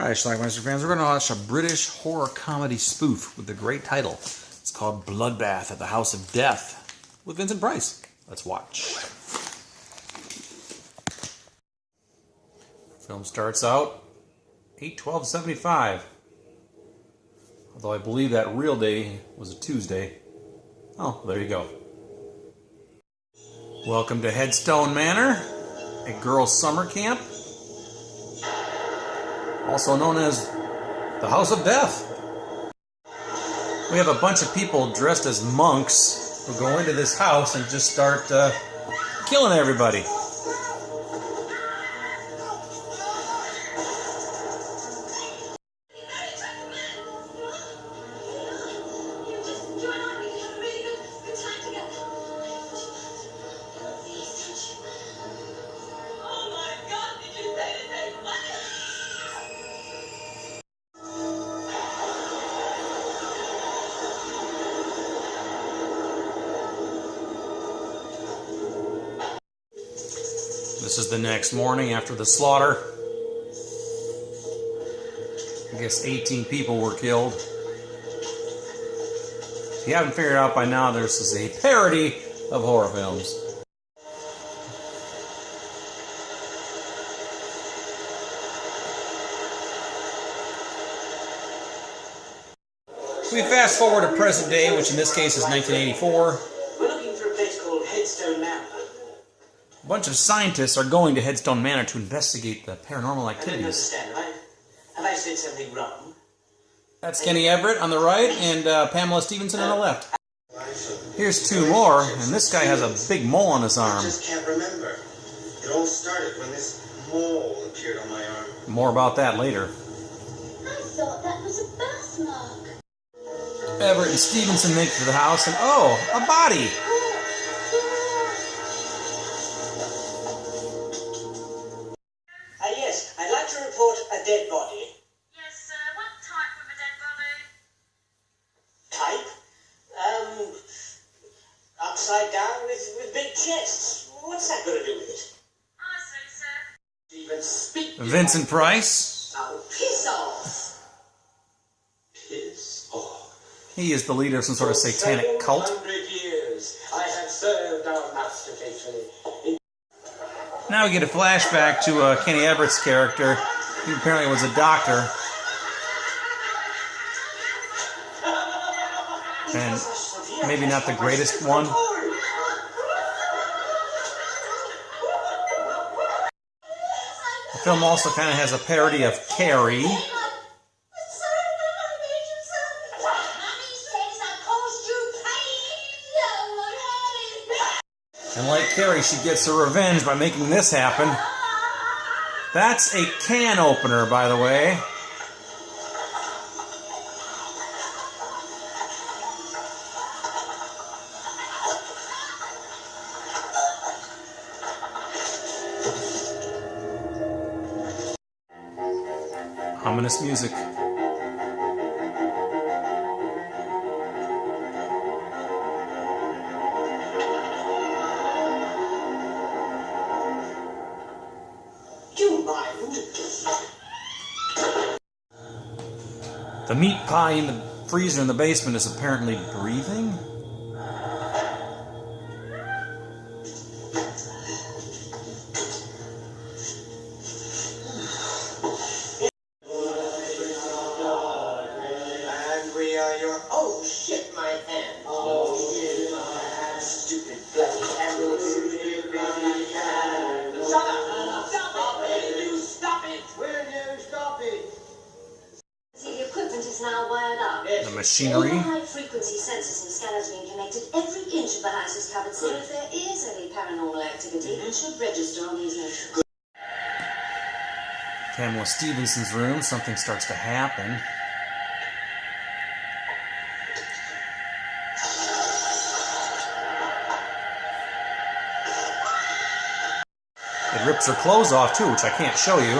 Alright, Schlockmeisters fans, we're going to watch a British horror comedy spoof with the great title. It's called Bloodbath at the House of Death with Vincent Price. Let's watch. Film starts out 8/12/75. Although I believe that real day was a Tuesday. Oh, there you go. Welcome to Headstone Manor, a girls' summer camp, also known as the House of Death. We have a bunch of people dressed as monks who go into this house and just start killing everybody. This is the next morning after the slaughter. I guess 18 people were killed. If you haven't figured out by now, this is a parody of horror films. We fast forward to present day, which in this case is 1984. We're looking for a place called Headstone Manor. A bunch of scientists are going to Headstone Manor to investigate the paranormal I don't activities. understand. Have I said something wrong? That's Kenny Everett on the right and Pamela Stephenson on the left. Here's two more, and this guy has a big mole on his I arm. just can't remember. It all started when this mole appeared on my arm. More about that later. I thought that was a birthmark. Everett and Stevenson make it to the house, and oh, a body! Yes, I'd like to report a dead body. Yes, sir. What type of a dead body? Type? Upside down with big chests. What's that got to do with it? I see, sir. Even speak. Vincent Price. Oh, piss off. Piss off. He is the leader of some sort of satanic cult. 700 years I have served our master faithfully. Now we get a flashback to Kenny Everett's character. He apparently was a doctor. And maybe not the greatest one. The film also kind of has a parody of Carrie. And like Carrie, she gets her revenge by making this happen. That's a can opener, by the way. Ominous music. The meat pie in the freezer in the basement is apparently breathing. And we are your... Oh, shit, my hand. Oh, shit, my hand. Stupid bloody candle. Stupid bloody candle. Shut up! Stop it! You stop it! Will you stop it? The equipment is now wired up. The machinery. All the high-frequency sensors and scanners being connected. Every inch of the house is covered, so if there is any paranormal activity, it should register on these notes. Pamela Stevenson's room. Something starts to happen. It rips her clothes off too, which I can't show you.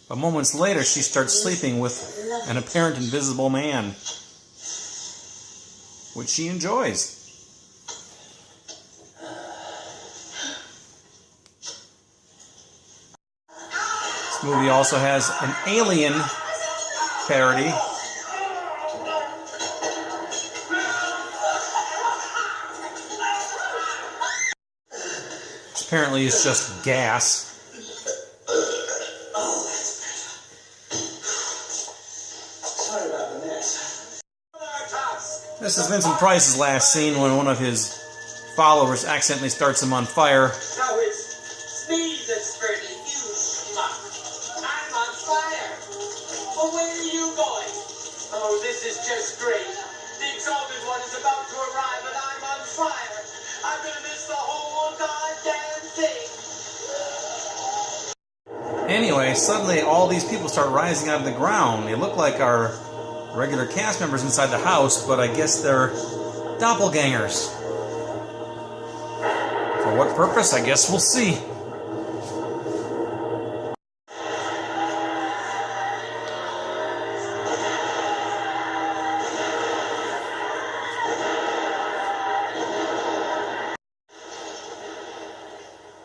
But moments later, she starts sleeping with an apparent invisible man, which she enjoys. movie also has an Alien parody. Apparently it's just gas. Sorry about the mess. This is Vincent Price's last scene when one of his followers accidentally starts him on fire. No, it's me that's burning, you schmuck. I'm on fire. Well, where are you going? Oh, this is just great. The Exalted One is about to arrive and I'm on fire. I'm gonna miss the whole goddamn thing. Anyway, suddenly all these people start rising out of the ground. They look like our regular cast members inside the house, but I guess they're doppelgangers. For what purpose? I guess we'll see.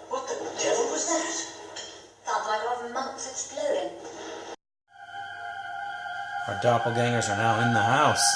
What the devil was that? Sounds like a lot of monks exploding. Our doppelgangers are now in the house.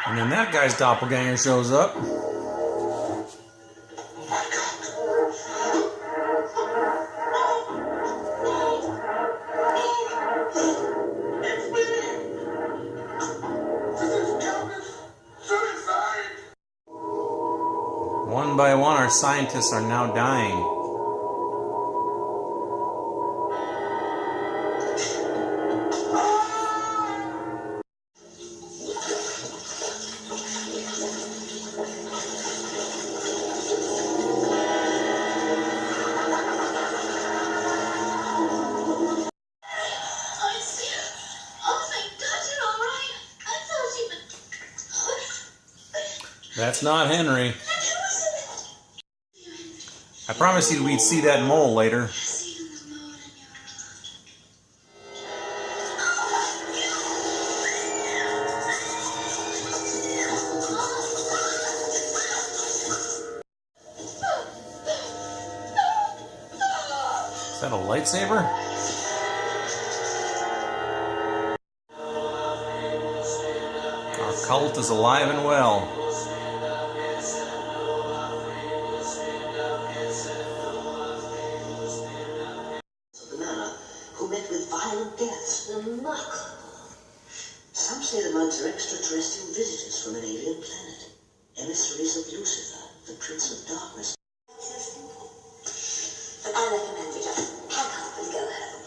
And then that guy's doppelganger shows up. One by one, our scientists are now dying. That's not Henry. I promised you we'd see that mole later. Is that a lightsaber? Our cult is alive and well. Who met with violent deaths. The muck. Some say the mugs are extraterrestrial visitors from an alien planet. Emissaries of Lucifer, the Prince of Darkness. But I recommend you just pack up and go home.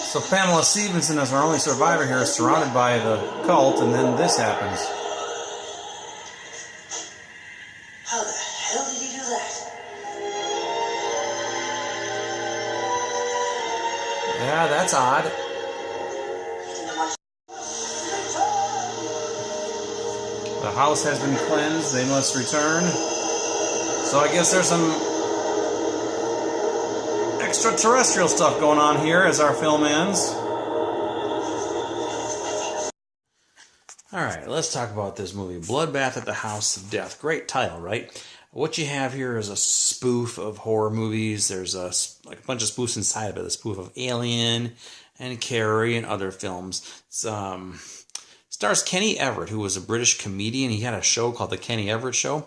So Pamela Stephenson, as our only survivor here, is surrounded by the cult, and then this happens. How the hell did he do that? Yeah, that's odd. The house has been cleansed. They must return. So I guess there's some extraterrestrial stuff going on here as our film ends. Alright, let's talk about this movie. Bloodbath at the House of Death. Great title, right? What you have here is a spoof of horror movies. There's a bunch of spoofs inside of it. A spoof of Alien and Carrie and other films. Stars Kenny Everett, who was a British comedian. He had a show called The Kenny Everett Show,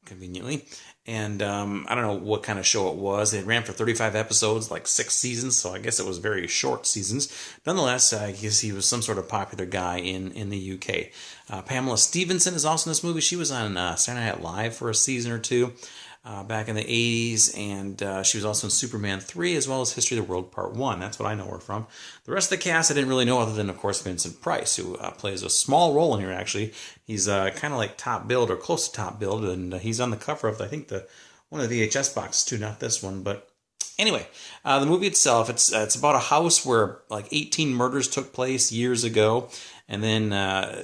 conveniently. And I don't know what kind of show it was. It ran for 35 episodes, like 6 seasons, so I guess it was very short seasons. Nonetheless, I guess he was some sort of popular guy in the UK. Pamela Stephenson is also in this movie. She was on Saturday Night Live for a season or two. back in the 80s, and she was also in Superman 3 as well as History of the World Part 1. That's what I know her from. The rest of the cast I didn't really know, other than, of course, Vincent Price, who plays a small role in here, actually. He's kind of like top billed, or close to top billed, and he's on the cover of, I think, one of the VHS boxes, too, not this one, but... Anyway, the movie itself, it's about a house where like 18 murders took place years ago, and then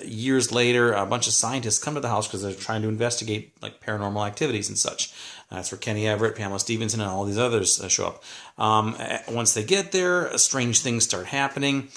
years later, a bunch of scientists come to the house because they're trying to investigate like paranormal activities and such. That's where Kenny Everett, Pamela Stephenson, and all these others show up. Once they get there, strange things start happening.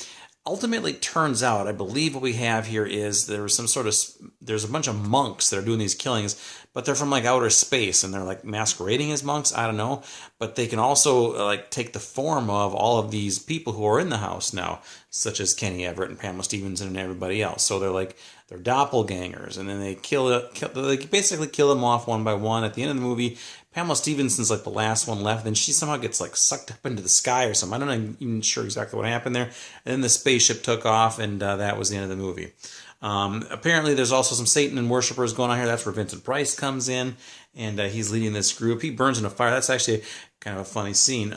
Ultimately, turns out, I believe what we have here is there's a bunch of monks that are doing these killings, but they're from like outer space, and they're like masquerading as monks. I don't know, but they can also like take the form of all of these people who are in the house now, such as Kenny Everett and Pamela Stephenson and everybody else. So they're doppelgangers, and then they they basically kill them off one by one. At the end of the movie, Pamela Stephenson's like the last one left, then she somehow gets like sucked up into the sky or something. I'm not even sure exactly what happened there. And then the spaceship took off, and that was the end of the movie. Apparently, there's also some Satan worshippers going on here. That's where Vincent Price comes in, and he's leading this group. He burns in a fire. That's actually kind of a funny scene.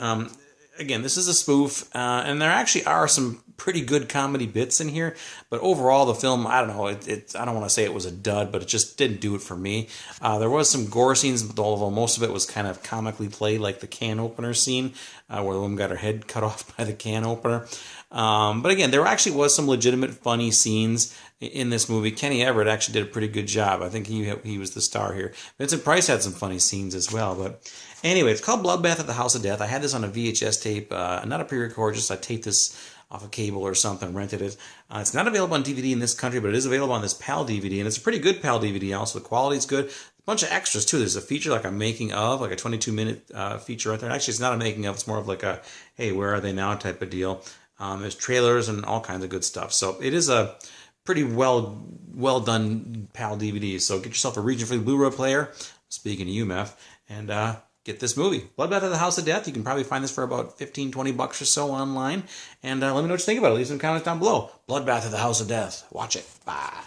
Again, this is a spoof, and there actually are some pretty good comedy bits in here, but overall the film, I don't know, I don't want to say it was a dud, but it just didn't do it for me. There was some gore scenes, although most of it was kind of comically played, like the can opener scene, where the woman got her head cut off by the can opener. But again, there actually was some legitimate funny scenes in this movie. Kenny Everett actually did a pretty good job. I think he was the star here. Vincent Price had some funny scenes as well, but anyway, it's called Bloodbath at the House of Death. I had this on a VHS tape, not a pre-record, just I taped this off a cable or something, rented it. It's not available on DVD in this country, but it is available on this PAL DVD, and it's a pretty good PAL DVD also. The quality's good. A bunch of extras, too. There's a feature like a making of, like a 22-minute feature right there. Actually, it's not a making of. It's more of like a, hey, where are they now type of deal. There's trailers and all kinds of good stuff. So it is a pretty well done PAL DVD. So get yourself a region-free Blu-ray player, speaking of UMF, and get this movie. Bloodbath at the House of Death. You can probably find this for about $15-20 or so online. And let me know what you think about it. Leave some comments down below. Bloodbath at the House of Death. Watch it. Bye.